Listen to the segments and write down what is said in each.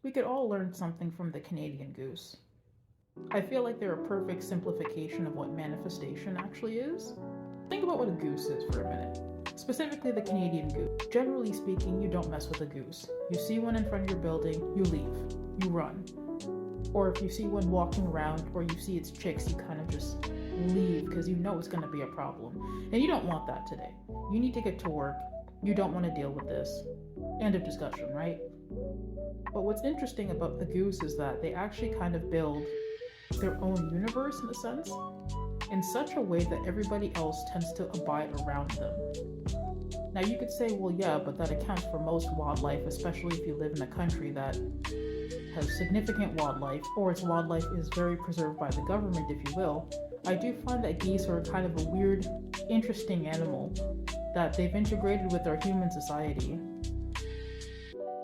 We could all learn something from the Canadian goose. I feel like they're a perfect simplification of what manifestation actually is. Think about what a goose is for a minute. Specifically the Canadian goose. Generally speaking, you don't mess with a goose. You see one in front of your building, you leave. You run. Or if you see one walking around or you see its chicks, you kind of just leave because you know it's going to be a problem. And you don't want that today. You need to get to work. You don't want to deal with this. End of discussion, right? But what's interesting about the goose is that they actually kind of build their own universe in a sense, in such a way that everybody else tends to abide around them. Now you could say, well, yeah, but that accounts for most wildlife, especially if you live in a country that has significant wildlife, or its wildlife is very preserved by the government, if you will. I do find that geese are kind of a weird, interesting animal that they've integrated with our human society.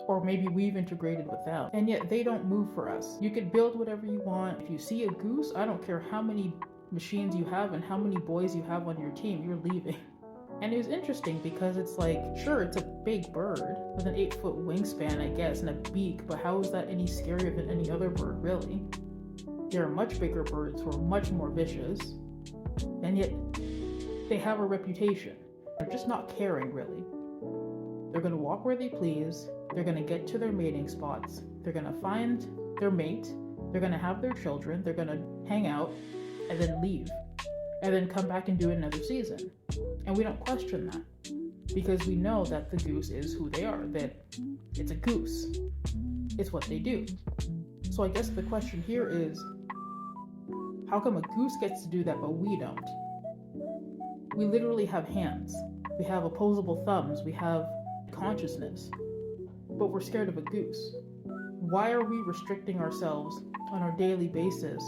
Or maybe we've integrated with them, and yet they don't move for us. You could build whatever you want. If you see a goose, I don't care how many machines you have and how many boys you have on your team, you're leaving. And it was interesting because it's like, sure, it's a big bird with an 8-foot wingspan, I guess, and a beak, but how is that any scarier than any other bird, really? There are much bigger birds who are much more vicious, and yet they have a reputation. They're just not caring, really. They're gonna walk where they please. They're gonna get to their mating spots. They're gonna find their mate. They're gonna have their children. They're gonna hang out and then leave and then come back and do another season. And we don't question that because we know that the goose is who they are, that it's a goose. It's what they do. So I guess the question here is, how come a goose gets to do that but we don't? We literally have hands. We have opposable thumbs. We have consciousness. But we're scared of a goose. Why are we restricting ourselves on our daily basis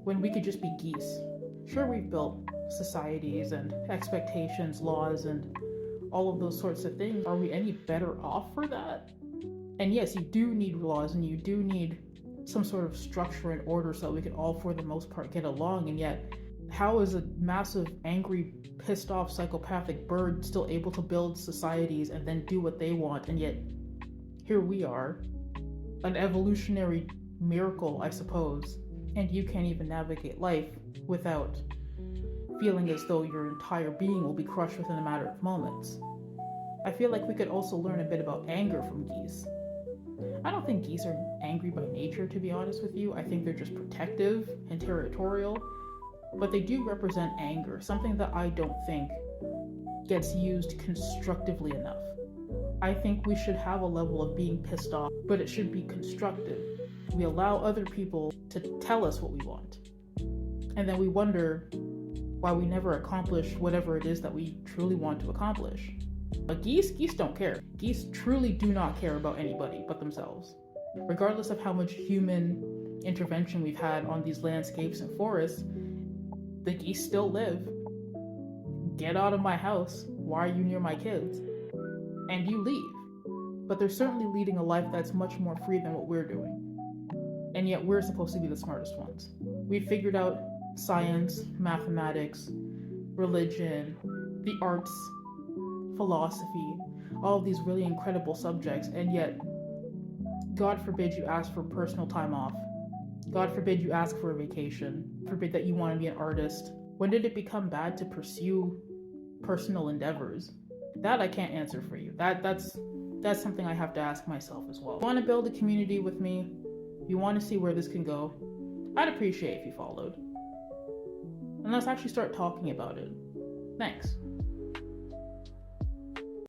when we could just be geese? Sure, we've built societies and expectations, laws, and all of those sorts of things. Are we any better off for that? And yes, you do need laws and you do need some sort of structure and order so that we can all, for the most part, get along. And yet, how is a massive, angry, pissed off, psychopathic bird still able to build societies and then do what they want? And yet, here we are, an evolutionary miracle, I suppose, and you can't even navigate life without feeling as though your entire being will be crushed within a matter of moments. I feel like we could also learn a bit about anger from geese. I don't think geese are angry by nature, to be honest with you. I think they're just protective and territorial, but they do represent anger, something that I don't think gets used constructively enough. I think we should have a level of being pissed off, but it should be constructive. We allow other people to tell us what we want. And then we wonder why we never accomplish whatever it is that we truly want to accomplish. But geese don't care. Geese truly do not care about anybody but themselves. Regardless of how much human intervention we've had on these landscapes and forests, the geese still live. Get out of my house. Why are you near my kids? And you leave. But they're certainly leading a life that's much more free than what we're doing. And yet we're supposed to be the smartest ones. We've figured out science, mathematics, religion, the arts, philosophy, all of these really incredible subjects, and yet, God forbid you ask for personal time off. God forbid you ask for a vacation. Forbid that you want to be an artist. When did it become bad to pursue personal endeavors? That I can't answer for you. That's something I have to ask myself as well. If you want to build a community with me, if you want to see where this can go, I'd appreciate if you followed. And let's actually start talking about it. Thanks.